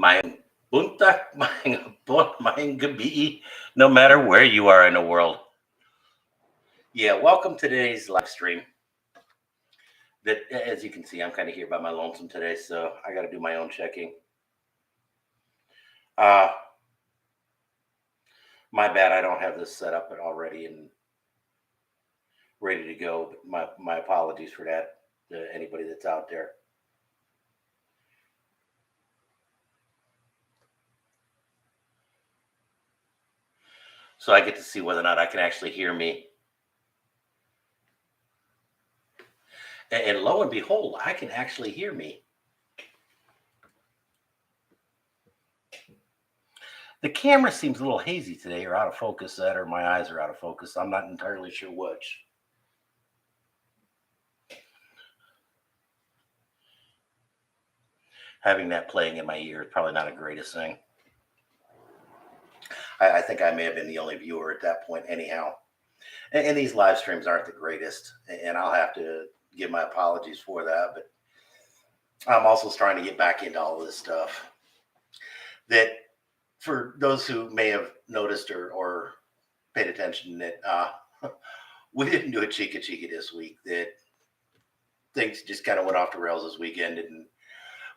Maayong buntag, maayong hapon, maayong gabi, no matter where you are in the world. Yeah, welcome to today's live stream. That, as you can see, I'm kind of here by my lonesome today, so I got to do my own checking. Uh, my bad, I don't have this set up already and ready to go. But my apologies for that to anybody that's out there. So I get to see whether or not I can actually hear me. And lo and behold, I can actually hear me. The camera seems a little hazy today, or out of focus, or my eyes are out of focus. I'm not entirely sure which. Having that playing in my ear is probably not the greatest thing. I think I may have been the only viewer at that point, anyhow. And these live streams aren't the greatest, and I'll have to give my apologies for that. But I'm also trying to get back into all this stuff. That, for those who may have noticed or paid attention, that we didn't do a Chica Chica this week. That things just kind of went off the rails this weekend, and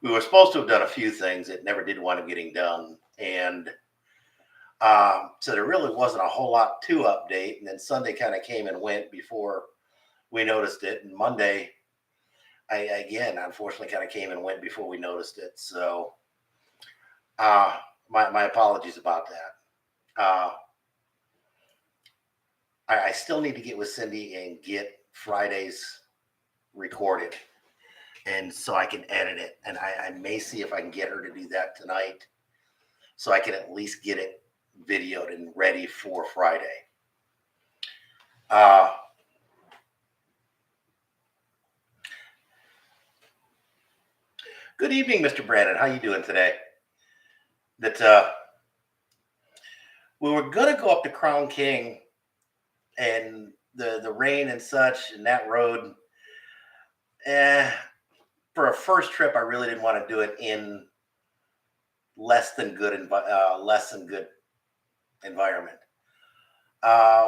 we were supposed to have done a few things that never did wind up getting done, and so there really wasn't a whole lot to update. And then Sunday kind of came and went before we noticed it, and Monday, again, unfortunately, kind of came and went before we noticed it. So, my apologies about that. I still need to get with Cindy and get Fridays recorded, and so I can edit it. And I may see if I can get her to do that tonight, so I can at least get it videoed and ready for Friday. Good evening, Mr. Brandon. How you doing today? That we were gonna go up to Crown King, and the rain and such, and that road. For a first trip, I really didn't want to do it in less than good environment.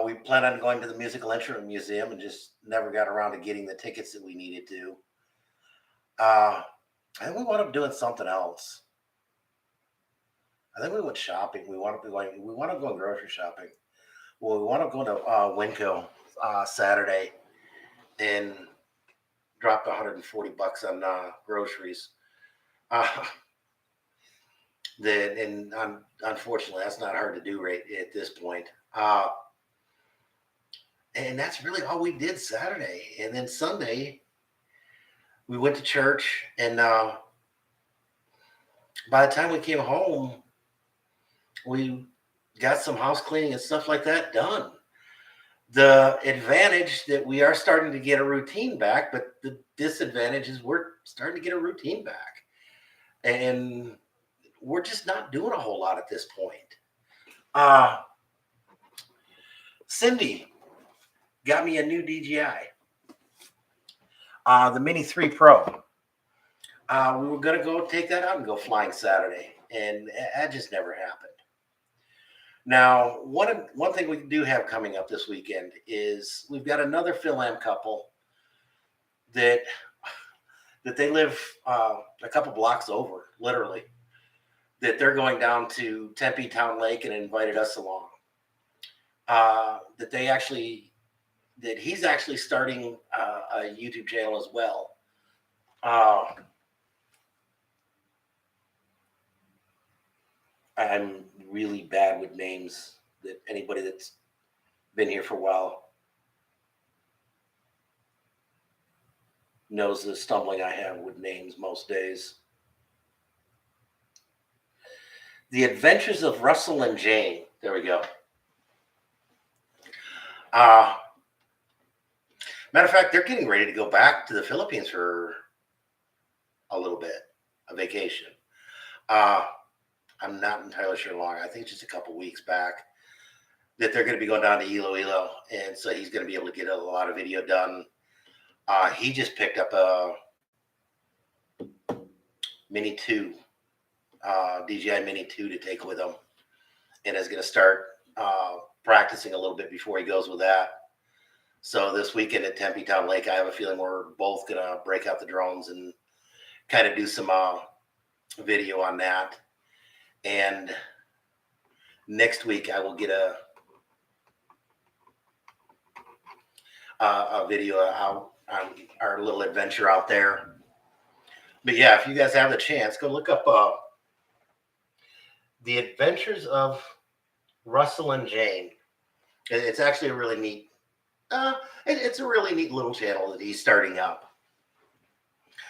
We planned on going to the Musical Instrument Museum and just never got around to getting the tickets that we needed to. I think we wound up doing something else. I think we went shopping. We want to go grocery shopping. Well, we want to go to Winco Saturday and dropped $140 on groceries. Unfortunately, that's not hard to do right at this point. And that's really all we did Saturday. And then Sunday, we went to church, and by the time we came home, we got some house cleaning and stuff like that done. The advantage that we are starting to get a routine back, but the disadvantage is we're starting to get a routine back. And we're just not doing a whole lot at this point. Cindy got me a new DJI, the Mini 3 Pro. We were going to go take that out and go flying Saturday, and that just never happened. Now, one thing we do have coming up this weekend is we've got another Phil-Am couple that they live a couple blocks over, literally, that they're going down to Tempe Town Lake and invited us along. That he's actually starting a YouTube channel as well. I'm really bad with names. That anybody that's been here for a while knows the stumbling I have with names most days. The Adventures of Russell and Jane. There we go. Matter of fact, they're getting ready to go back to the Philippines for a little bit, a vacation. I'm not entirely sure long. I think it's just a couple weeks back that they're going to be going down to Iloilo, and so he's going to be able to get a lot of video done. He just picked up a Mini 2 DJI Mini 2 to take with him, and is going to start practicing a little bit before he goes with that. So this weekend at Tempe Town Lake, I have a feeling we're both going to break out the drones and kind of do some video on that. And next week I will get a video out on our little adventure out there. But yeah, if you guys have the chance, go look up The Adventures of Russell and Jane. It's actually a really neat, it's a really neat little channel that he's starting up.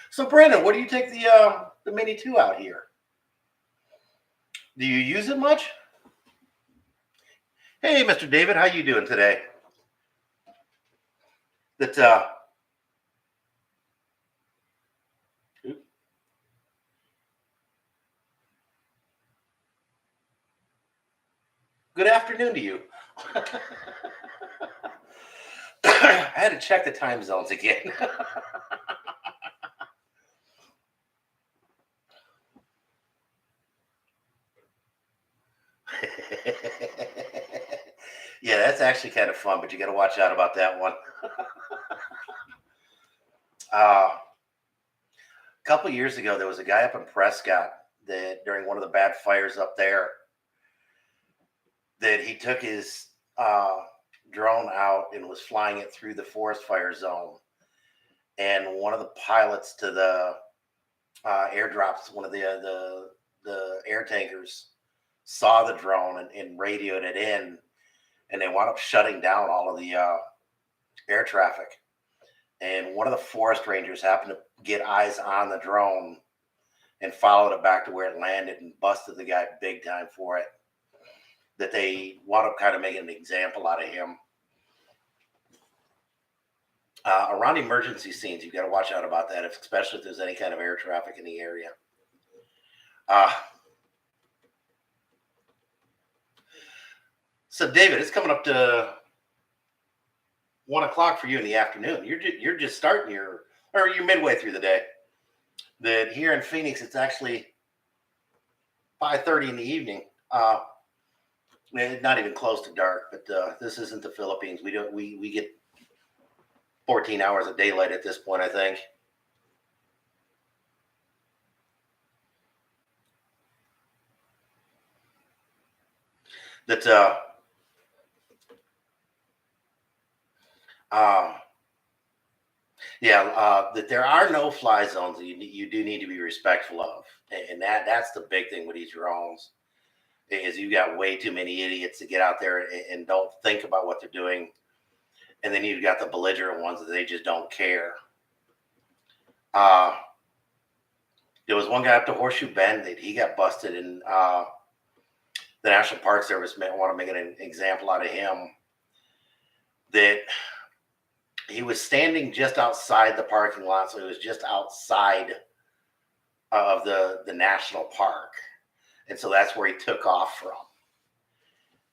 So Brandon, what do you take the Mini 2 out here? Do you use it much? Hey, Mr. David, how you doing today? Good afternoon to you. I had to check the time zones again. Yeah, that's actually kind of fun, but you got to watch out about that one. A couple years ago, there was a guy up in Prescott that during one of the bad fires up there, that he took his drone out and was flying it through the forest fire zone. And one of the pilots to the airdrops, one of the air tankers, saw the drone and radioed it in, and they wound up shutting down all of the air traffic. And one of the forest rangers happened to get eyes on the drone and followed it back to where it landed and busted the guy big time for it. That they wound up kind of making an example out of him. Around emergency scenes, you got to watch out about that, especially if there's any kind of air traffic in the area. So, David, it's coming up to 1 o'clock for you in the afternoon. You're just starting you're midway through the day. That here in Phoenix, it's actually 5:30 in the evening. Not even close to dark, but this isn't the Philippines. We get 14 hours of daylight at this point, I think. That that there are no fly zones that you do need to be respectful of, and that's the big thing with these drones. Is you got way too many idiots to get out there and don't think about what they're doing. And then you've got the belligerent ones that they just don't care. There was one guy up to Horseshoe Bend that he got busted, and the National Park Service want to make an example out of him. That he was standing just outside the parking lot, so he was just outside of the national park. And so that's where he took off from.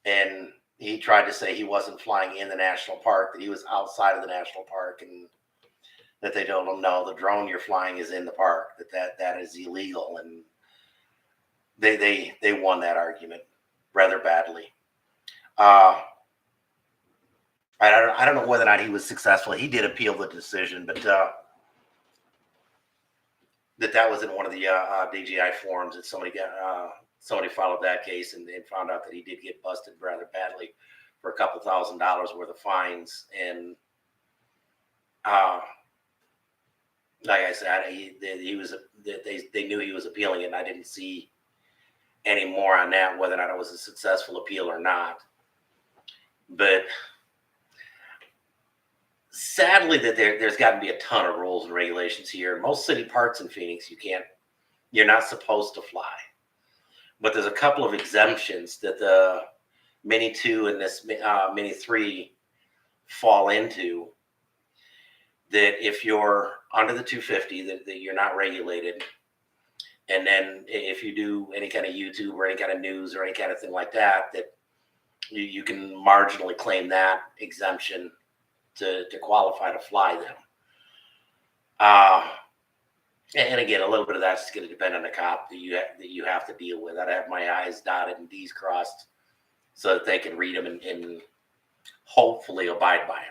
And he tried to say he wasn't flying in the national park, that he was outside of the national park, and that they told him, no, the drone you're flying is in the park, that is illegal. And they won that argument rather badly. I don't know whether or not he was successful. He did appeal the decision, but that was in one of the DJI forums that somebody followed that case and found out that he did get busted rather badly for a couple $1,000s worth of fines. And like I said, they knew he was appealing it, and I didn't see any more on that, whether or not it was a successful appeal or not. But sadly, that there's got to be a ton of rules and regulations here. Most city parks in Phoenix, you're not supposed to fly. But there's a couple of exemptions that the Mini 2 and this Mini 3 fall into. That if you're under the 250, that you're not regulated. And then if you do any kind of YouTube or any kind of news or any kind of thing like that, that you can marginally claim that exemption to qualify to fly them. And again, a little bit of that's going to depend on the cop that you have to deal with. I'd have my I's dotted and D's crossed so that they can read them and hopefully abide by them.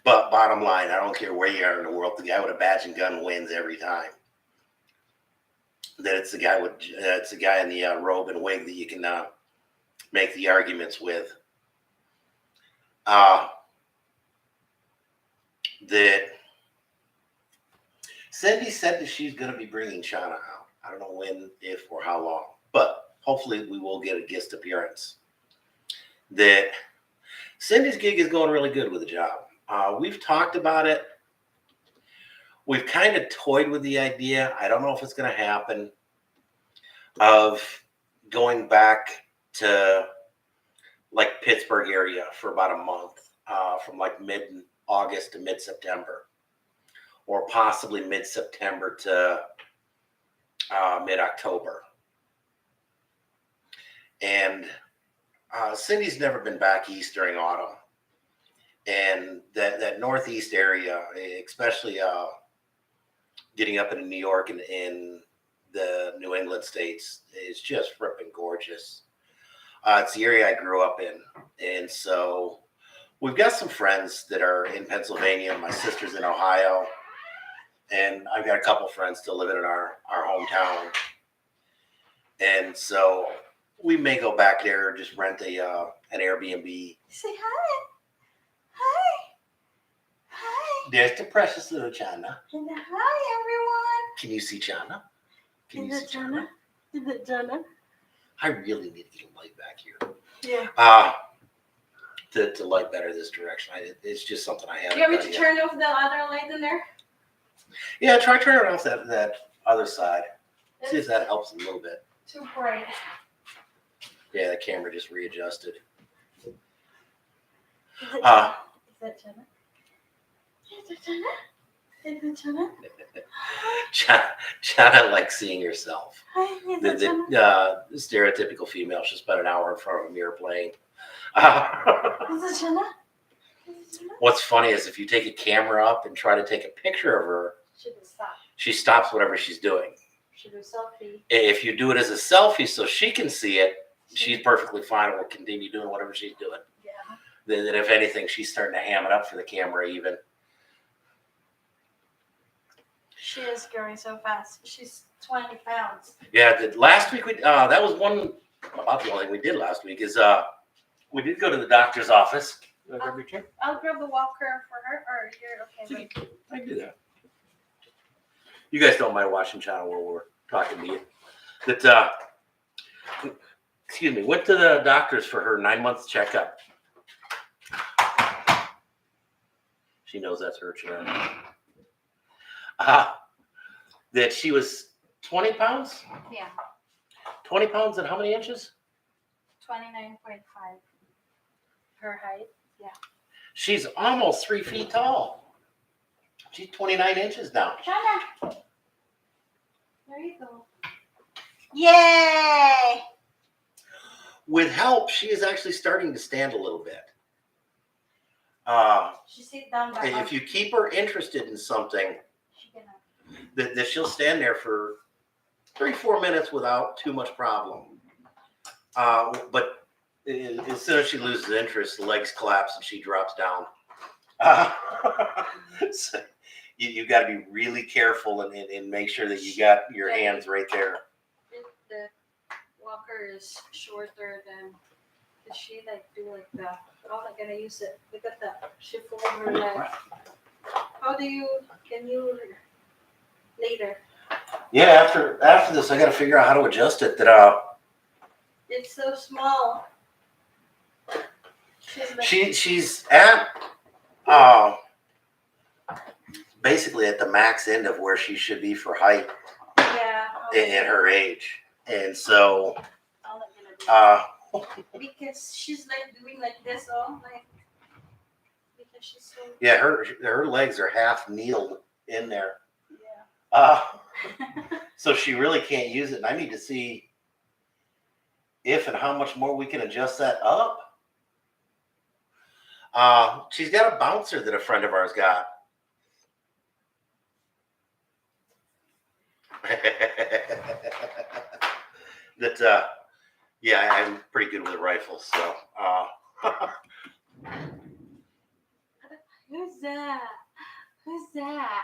But bottom line, I don't care where you are in the world, the guy with a badge and gun wins every time. That it's the guy in the robe and wig that you can make the arguments with. That Cindy said that she's going to be bringing Shauna out. I don't know when, if, or how long, but hopefully we will get a guest appearance. That Cindy's gig is going really good with the job. We've talked about it. We've kind of toyed with the idea. I don't know if it's going to happen, of going back to like Pittsburgh area for about a month, from like mid-August to mid-September, or possibly mid-September to mid-October. And Cindy's never been back east during autumn. And that northeast area, especially getting up into New York and in the New England states, is just fripping gorgeous. It's the area I grew up in. And so we've got some friends that are in Pennsylvania. My sister's in Ohio. And I've got a couple friends still living in our hometown. And so we may go back there, just rent an Airbnb. Say hi. Hi. Hi. There's the precious little Chana. And hi, everyone. Can you see Chana? Can you Is see it Chana? Is it Jenna? I really need to get a light back here. Yeah. To light better this direction. It's just something I haven't You want me done to yet. turn off the other light in there? Yeah, try turning off that other side. See if that helps a little bit. Too bright. Yeah, the camera just readjusted. Is it Uh, Jenna? Is it Jenna? Is it Jenna? Chana likes seeing herself. Hi, is it Jenna? The stereotypical female. She'll spend an hour in front of a mirror playing. Is it Jenna? Is it Jenna? What's funny is if you take a camera up and try to take a picture of her, Should have stopped. she stops whatever she's doing. Should do selfie. If you do it as a selfie so she can see it, she's perfectly fine and will continue doing whatever she's doing. Yeah. Then if anything, she's starting to ham it up for the camera even. She is growing so fast. She's 20 pounds. Yeah, last week that was about the only thing we did last week is we did go to the doctor's office. I'll grab the walker for her, or you're okay. Wait. I can do that. You guys don't mind watching channel while we're talking to you. That excuse me, went to the doctor's for her 9-month checkup. She knows that's her chair. That she was 20 pounds? Yeah. 20 pounds and how many inches? 29.5. Her height. Yeah. She's almost 3 feet tall. She's 29 inches now. China. There you go. Yay! With help, she is actually starting to stand a little bit. She sit down by If you keep her interested in something, She can that she'll stand there for 3-4 minutes without too much problem. But as soon as she loses interest, the legs collapse and she drops down. So you got to be really careful and make sure that you got your hands right there. The walker is shorter than. Did she do like that? Oh, I'm gonna use it. Look at that. She fold her leg. Can you later? Yeah, after this, I got to figure out how to adjust it. That It's so small. she's at basically at the max end of where she should be for height Yeah. in her age, and so I'm not gonna do it. Because she's doing like this, because she's so. yeah, her legs are half kneeled in there. Yeah. So she really can't use it. And I need to see if and how much more we can adjust that up. She's got a bouncer that a friend of ours got. that yeah, I'm pretty good with rifles, so Who's that? Who's that?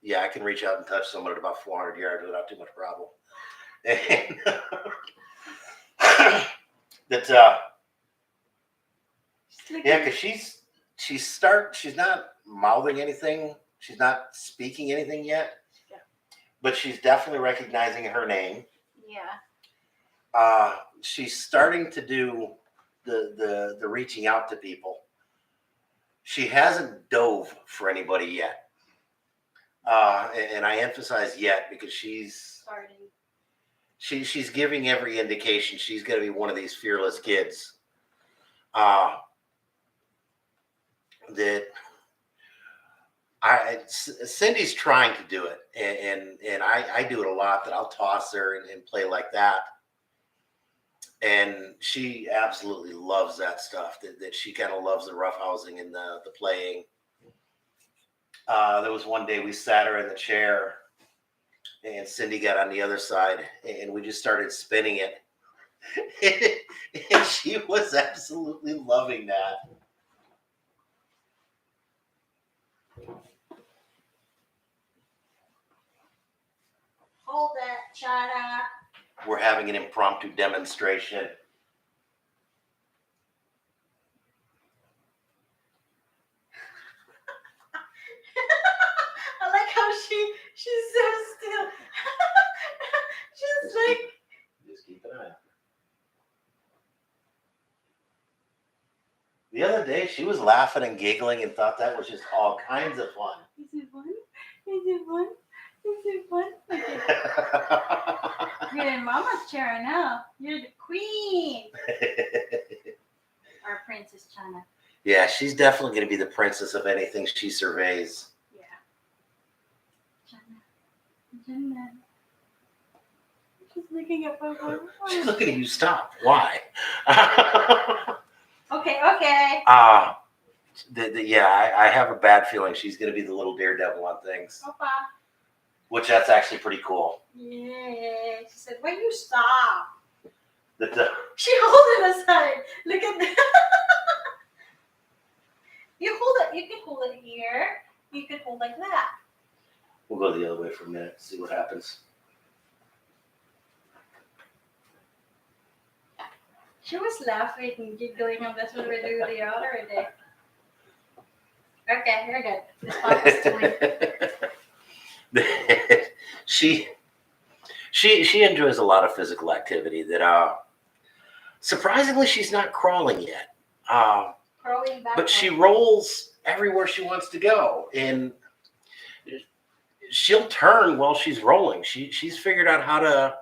yeah, I can reach out and touch someone at about 400 yards without too much problem. And that yeah, because she's not mouthing anything, she's not speaking anything yet, Yeah. but she's definitely recognizing her name. Yeah. She's starting to do the reaching out to people. She hasn't dove for anybody yet, and I emphasize yet because she's Starting. she's giving every indication she's going to be one of these fearless kids. That Cindy's trying to do it, and I do it a lot. That I'll toss her and play like that, and she absolutely loves that stuff. That she kind of loves the roughhousing and the playing. There was one day we sat her in the chair, and Cindy got on the other side, and we just started spinning it, and she was absolutely loving that. Hold that, China. We're having an impromptu demonstration. I like how she's so still. She's like, Just keep an eye on her. The other day, she was laughing and giggling and thought that was just all kinds of fun. is it fun? Is it fun? Is it fun? Okay. You're in Mama's chair now. You're the queen. Our Princess China. Yeah, she's definitely going to be the princess of anything she surveys. Yeah. China. She's looking at my phone. She's looking at you. Stop. Why? Okay. Yeah, I have a bad feeling she's going to be the little daredevil on things, Papa. which that's actually pretty cool. Yeah. She said, when you stop. That She hold it aside. Look at that. You hold it. You can hold it here. You can hold like that. we'll go the other way for a minute, see what happens. She was laughing and giggling, and that's what we do the other day. Okay, you're good. This podcast doing. she enjoys a lot of physical activity. That surprisingly, she's not crawling yet. Crawling back. But she rolls everywhere she wants to go, and she'll turn while she's rolling. She's figured out how to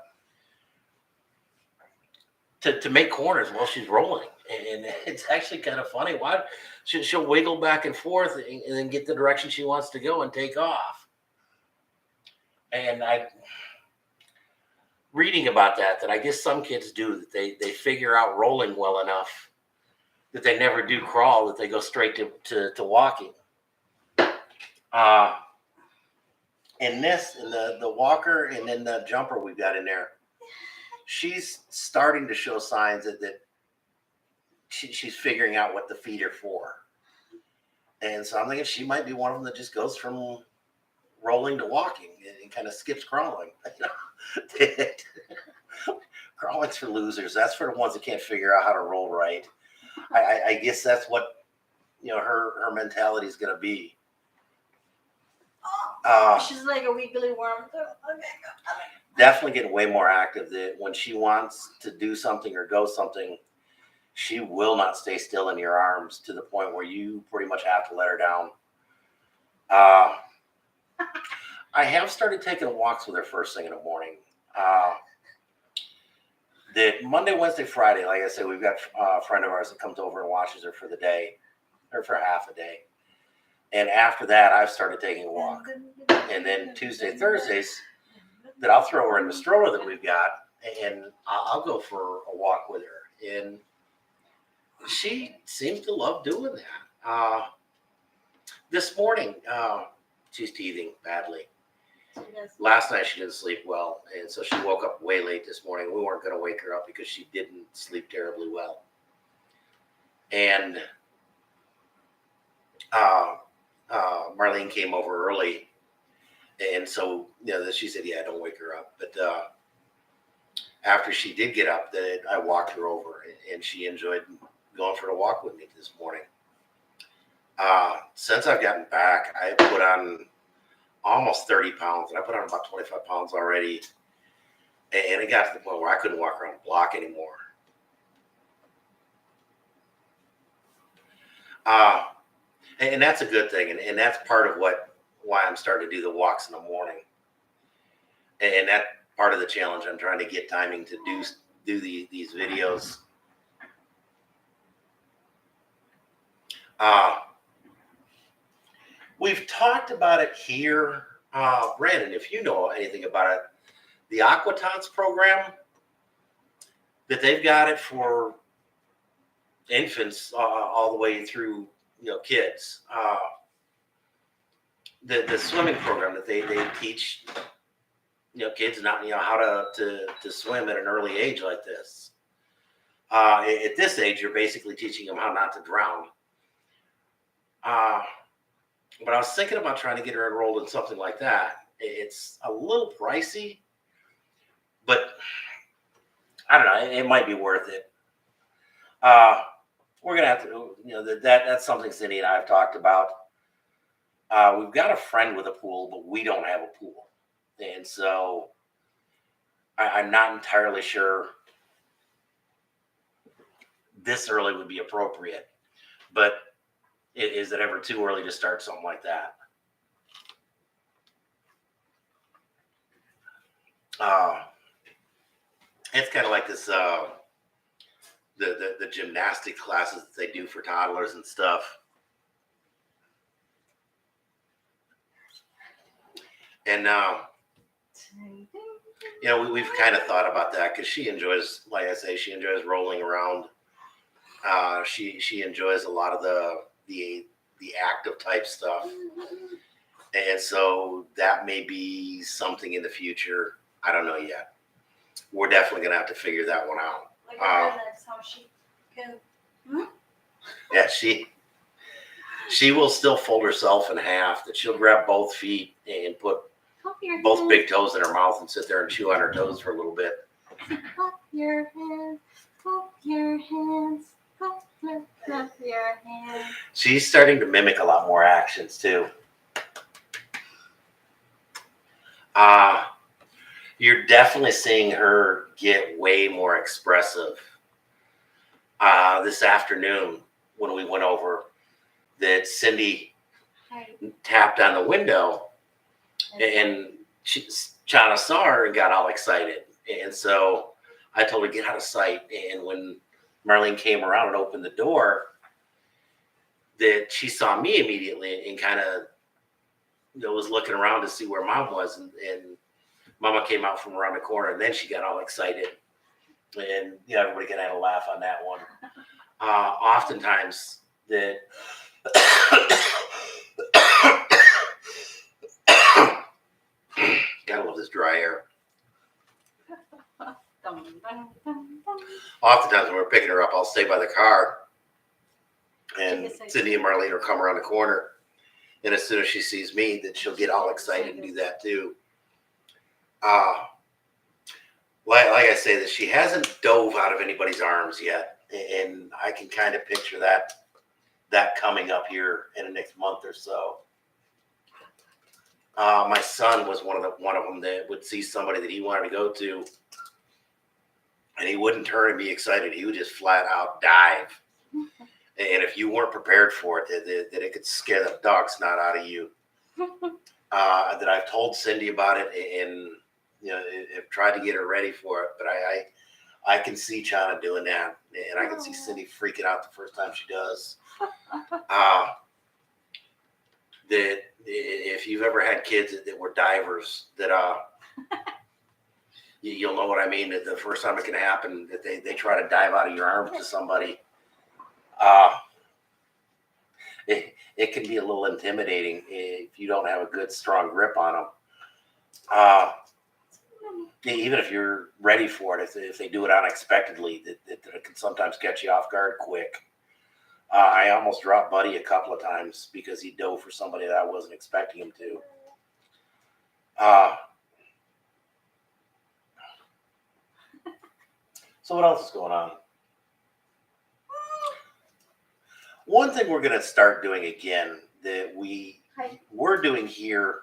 make corners while she's rolling, and it's actually kind of funny. Why she'll wiggle back and forth and then get the direction she wants to go and take off. And I reading about that I guess some kids do that. They figure out rolling well enough that they never do crawl, that they go straight to walking. And the walker and then the jumper we've got in there, she's starting to show signs that she's figuring out what the feet are for. And so I'm thinking she might be one of them that just goes from rolling to walking and kind of skips crawling. Crawling's for losers. That's for the ones that can't figure out how to roll right. I guess that's what her mentality is going to be. She's like a wiggly worm. Definitely getting way more active. That when she wants to do something or go something, she will not stay still in your arms to the point where you pretty much have to let her down. I have started taking walks with her first thing in the morning. That Monday, Wednesday, Friday, like I said, we've got a friend of ours that comes over and watches her for the day, or for half a day. And after that, I've started taking a walk. And then Tuesday, Thursdays, that I'll throw her in the stroller that we've got, and I'll go for a walk with her. And she seems to love doing that. This morning, she's teething badly. She does. Last night she didn't sleep well, and so she woke up way late this morning. We weren't going to wake her up because she didn't sleep terribly well. And Marlene came over early, and so she said, "Yeah, don't wake her up." But after she did get up, that I walked her over, and she enjoyed going for a walk with me this morning. Since I've gotten back, I put on almost 30 pounds, and I put on about 25 pounds already. And it got to the point where I couldn't walk around the block anymore. And that's a good thing. And that's part of why I'm starting to do the walks in the morning. And that part of the challenge, I'm trying to get timing to do these videos. We've talked about it here. Brandon, if you know anything about it, the Aquatons program, that they've got it for infants all the way through, kids. The swimming program that they teach, kids not, how to swim at an early age like this. At this age, you're basically teaching them how not to drown. But I was thinking about trying to get her enrolled in something like that. It's a little pricey, but I don't know. It might be worth it. We're gonna have to, that's something Cindy and I have talked about. We've got a friend with a pool, but we don't have a pool, and so I'm not entirely sure this early would be appropriate. But is it ever too early to start something like that? It's kind of like this, the gymnastic classes that they do for toddlers and stuff. And we've kind of thought about that because she enjoys, like I say, she enjoys rolling around. She enjoys a lot of the active type stuff, and so that may be something in the future. I don't know yet. We're definitely gonna have to figure that one out. Like that's how she can. Yeah, she will still fold herself in half. That she'll grab both feet and put both big toes in her mouth and sit there and chew on her toes for a little bit. Clap your hands, clap your hands, clap your hands. She's starting to mimic a lot more actions too. You're definitely seeing her get way more expressive. This afternoon when we went over, that Cindy tapped on the window, and Chana saw her and got all excited. And so I told her to get out of sight. And when Marlene came around and opened the door, that she saw me immediately and kind of was looking around to see where Mom was. And Mama came out from around the corner, and then she got all excited. And everybody can have a laugh on that one. Oftentimes that gotta love this dry air. Oftentimes when we're picking her up, I'll stay by the car, and Cindy and Marlene will come around the corner, and as soon as she sees me, that she'll get all excited and do that too. Like I say, that she hasn't dove out of anybody's arms yet, and I can kind of picture that coming up here in the next month or so. My son was one of them that would see somebody that he wanted to go to, and he wouldn't turn and be excited. He would just flat out dive. And if you weren't prepared for it, that it could scare the dog snot out of you. That I've told Cindy about it, and have tried to get her ready for it. But I can see Chana doing that, and I can see Cindy freaking out the first time she does. That if you've ever had kids that were divers, that you'll know what I mean. That the first time it can happen, that they try to dive out of your arms to somebody, it can be a little intimidating if you don't have a good, strong grip on them. Even if you're ready for it, if they do it unexpectedly, that can sometimes catch you off guard quick. I almost dropped Buddy a couple of times because he dove for somebody that I wasn't expecting him to. So what else is going on? One thing we're going to start doing again that we were doing here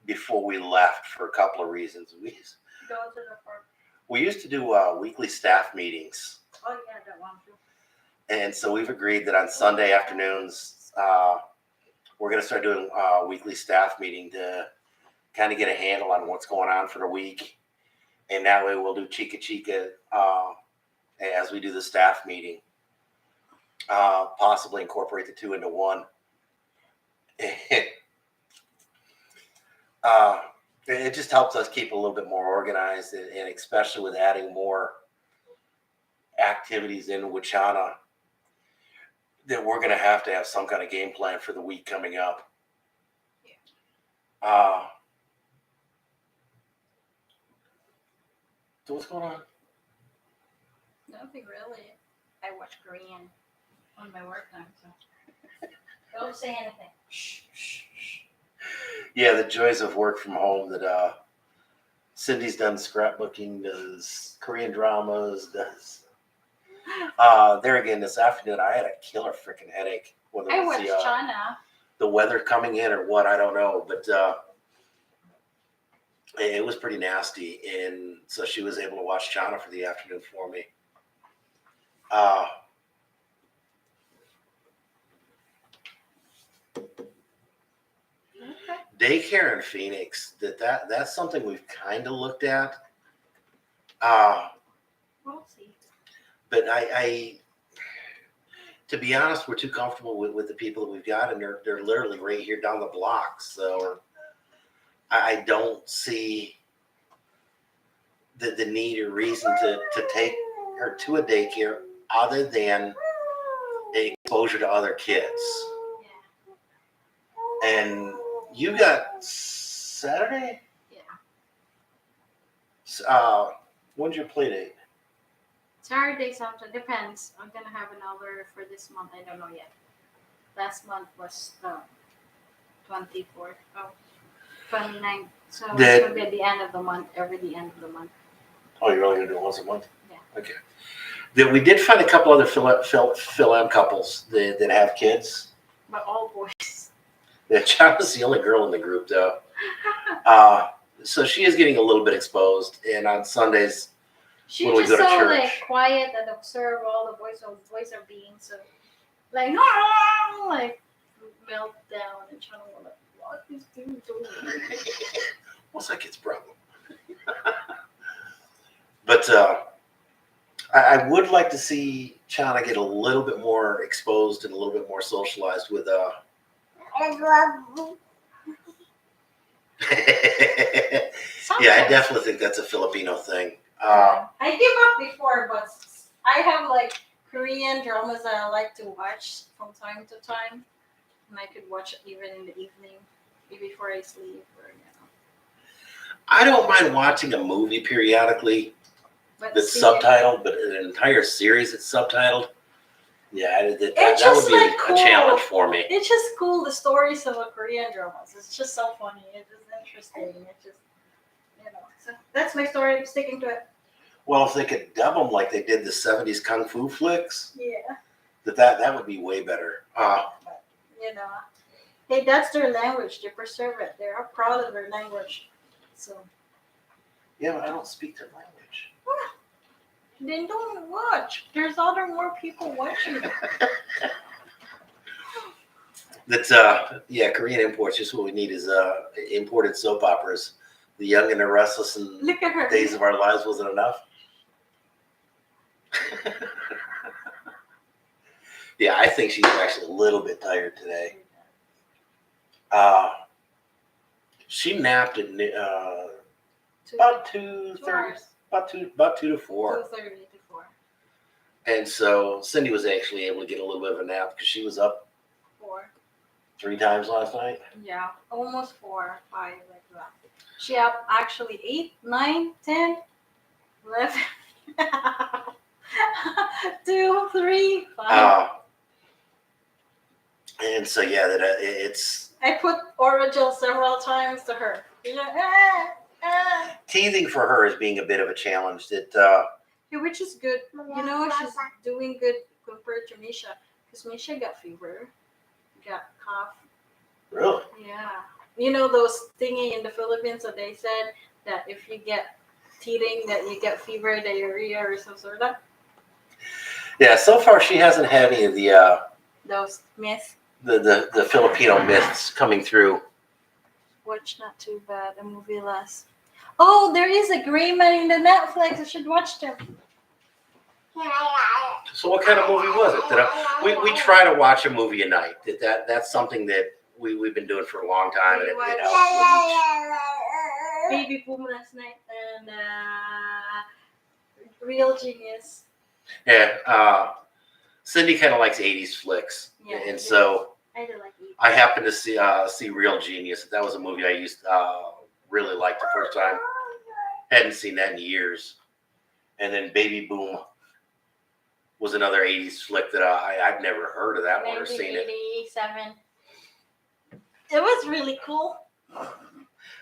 before we left for a couple of reasons. Go to the park. We used to do weekly staff meetings. Oh yeah, that one too. And so we've agreed that on Sunday afternoons, we're going to start doing a weekly staff meeting to kind of get a handle on what's going on for the week. And that way we'll do Chica Chica as we do the staff meeting. Possibly incorporate the two into one. It just helps us keep a little bit more organized, and especially with adding more activities in Wachana, that we're going to have some kind of game plan for the week coming up. So what's going on? Nothing really. I watch Korean on my work time, so don't say anything. Shh, shh, shh. Yeah, the joys of work from home. That Cindy's done scrapbooking, does Korean dramas, does. There again this afternoon, I had a killer freaking headache. Whether I it was watch China. the weather coming in or what, I don't know, but it was pretty nasty, and so she was able to watch China for the afternoon for me. Daycare in Phoenix, that's something we've kind of looked at. We'll see. But I to be honest, we're too comfortable with the people that we've got, and they're literally right here down the block. So I don't see the need or reason to take her to a daycare other than exposure to other kids. Yeah. And you got Saturday? Yeah. When's your play date? Saturday something depends. I'm gonna have another for this month. I don't know yet. Last month was 24th. 29th. So it's gonna be at the end of the month. The end of the month. Oh, you're only gonna do it once a month? Yeah. Okay. Then we did find a couple other Phil-Em couples that have kids. But all boys. Yeah, China's the only girl in the group, though. So she is getting a little bit exposed, and on Sundays, She's when we just go to so church, like quiet and observe all the boys are being so like like melt down and trying to like what is doing? what's that kid's problem? But I would like to see China get a little bit more exposed and a little bit more socialized with Yeah, I definitely think that's a Filipino thing. I give up before, but I have like Korean dramas that I like to watch from time to time, and I could watch it even in the evening, before I sleep, or I don't mind watching a movie periodically But that's see, subtitled, but an entire series that's subtitled, yeah, that just would be like a cool. challenge for me. It's just cool, the stories of a Korean dramas. It's just so funny. It's just interesting. It's just, So that's my story. I'm sticking to it. Well, if they could dub them like they did the 70s kung fu flicks, Yeah. that would be way better. But, hey, that's their language. They preserve it. They are proud of their language. So Yeah, but I don't speak their language. then don't watch. There's more people watching. Korean imports. Just what we need is imported soap operas. The Young and the Restless and Look at her. Days of Our Lives wasn't enough. Yeah, I think she's actually a little bit tired today. She napped at about 2:30, about 2 to 4. 2:30 to 4. And so Cindy was actually able to get a little bit of a nap because she was up 4. 3 times last night. Yeah, almost 4, 5, like that. She up actually 8, 9, 10, 11, 2, 3, 5. And so yeah, it's I put Orajel several times to her. She's like, teething for her is being a bit of a challenge. That Yeah, which is good. You know, she's doing good compared to Misha. Because Misha got fever, got cough. really, Yeah. You know those thingy in the Philippines that they said that if you get teething that you get fever, diarrhea, or some sort of that? yeah. So far, she hasn't had any of Those myths. the Filipino myths coming through. Watch not too bad. A movie last. Oh, there is a Gray Man in the Netflix. I should watch them. So what kind of movie was it? We try to watch a movie a night. That's something that we've been doing for a long time, and it helps. Baby Boom last night and Real Genius. Yeah, Cindy kind of likes '80s flicks, Yeah, and so I do like it. I happened to see Real Genius. That was a movie I used really liked the first time. Hadn't seen that in years. And then Baby Boom was another '80s flick that I'd never heard of that one or seen it. 1987. It was really cool.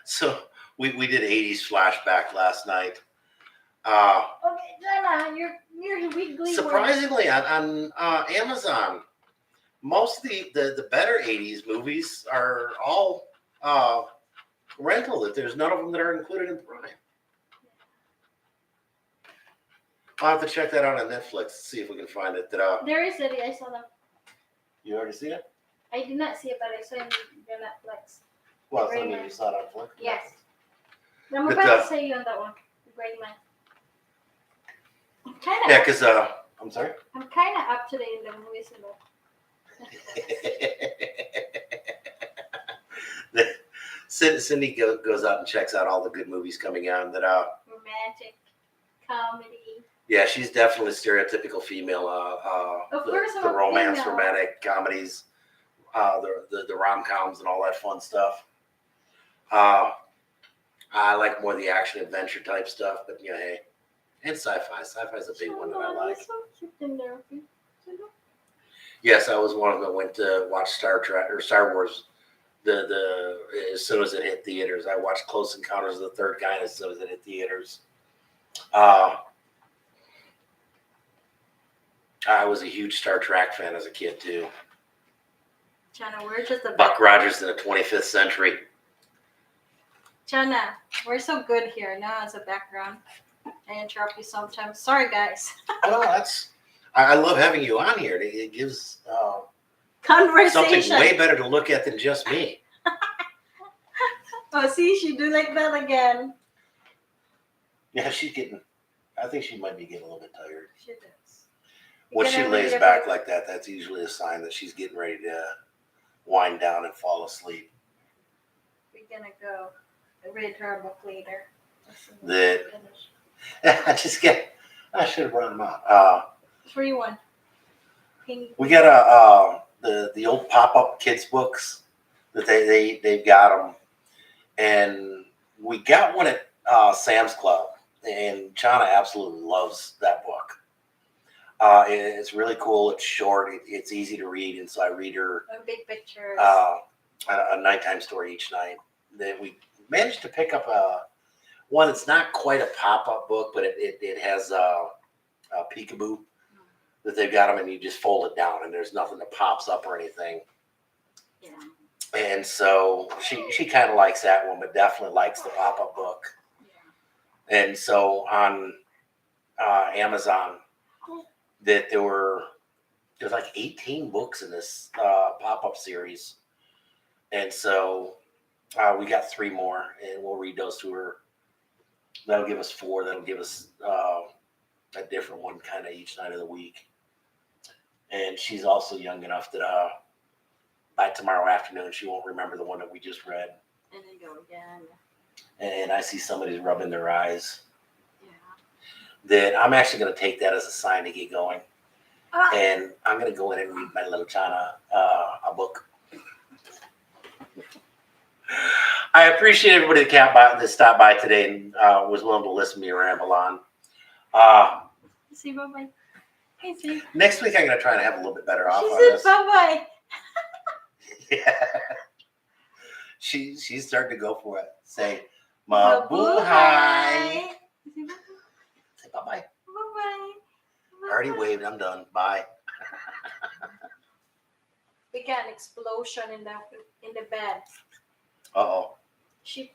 So we did '80s flashback last night. Okay, Jenna, you're wiggly. Surprisingly, on Amazon, most of the better '80s movies are all rental. That there's none of them that are included in Prime. I'll have to check that out on Netflix. See if we can find it. There is it. I saw them. You already see it? I did not see it, but I saw it in the Netflix. Well, Great I mean, Man. you saw it on Flick. Yes. I'm But, about to say you on that one. Great Man. Yeah, because I'm sorry. I'm kind of up to date in the movies. Cindy goes out and checks out all the good movies coming out. That Romantic comedy. yeah, she's definitely stereotypical female. Of course, I'm the a romance, female. romantic comedies, the rom coms and all that fun stuff. I like more the action adventure type stuff, but you know, hey, and sci-fi. Sci-fi is a big one that I like. So cute in there. Yes, I was one of them that went to watch Star Trek or Star Wars. The as soon as it hit theaters, I watched Close Encounters of the Third Kind as soon as it hit theaters. I was a huge Star Trek fan as a kid too. Chana, we're just a Buck Rogers in the 25th century. Chana, we're so good here now as a background. I interrupt you sometimes. Sorry, guys. Oh, that's. I love having you on here. It gives Conversation. something way better to look at than just me. Oh, see, she do like that again. Yeah, she's getting. I think she might be getting a little bit tired. She does. When You she gonna lays read back about- like that, that's usually a sign that she's getting ready to wind down and fall asleep. We're gonna go read her book later. That- I should have brought them out. 3-1. Pink. We got the old pop-up kids books that they've got them, and we got one at Sam's Club, and Chana absolutely loves that book. It's really cool. It's short. It's easy to read, and so I read her Big pictures. a nighttime story each night. That we managed to pick up one that's not quite a pop-up book, but it has a peekaboo that they've got them, and you just fold it down, and there's nothing that pops up or anything. Yeah. And so she kind of likes that one, but definitely likes the pop-up book. Yeah. And so on Amazon, that there's like 18 books in this pop-up series, and so we got 3 more, and we'll read those to her. That'll give us 4. That'll give us a different one kind of each night of the week. And she's also young enough that by tomorrow afternoon she won't remember the one that we just read. And then go again. And I see somebody's rubbing their eyes. Yeah. That I'm actually going to take that as a sign to get going. Ah. And I'm going to go in and read my little Chana a book. I appreciate everybody that stopped by today and was willing to listen to me ramble on. Say bye-bye. Hey, say. Next week, I'm going to try and have a little bit better off She on said this. bye-bye. Yeah. She's starting to go for it. Say, mabuhay. Say bye-bye. Bye-bye. I already waved. I'm done. Bye. We got an explosion in the bed. Uh-oh. She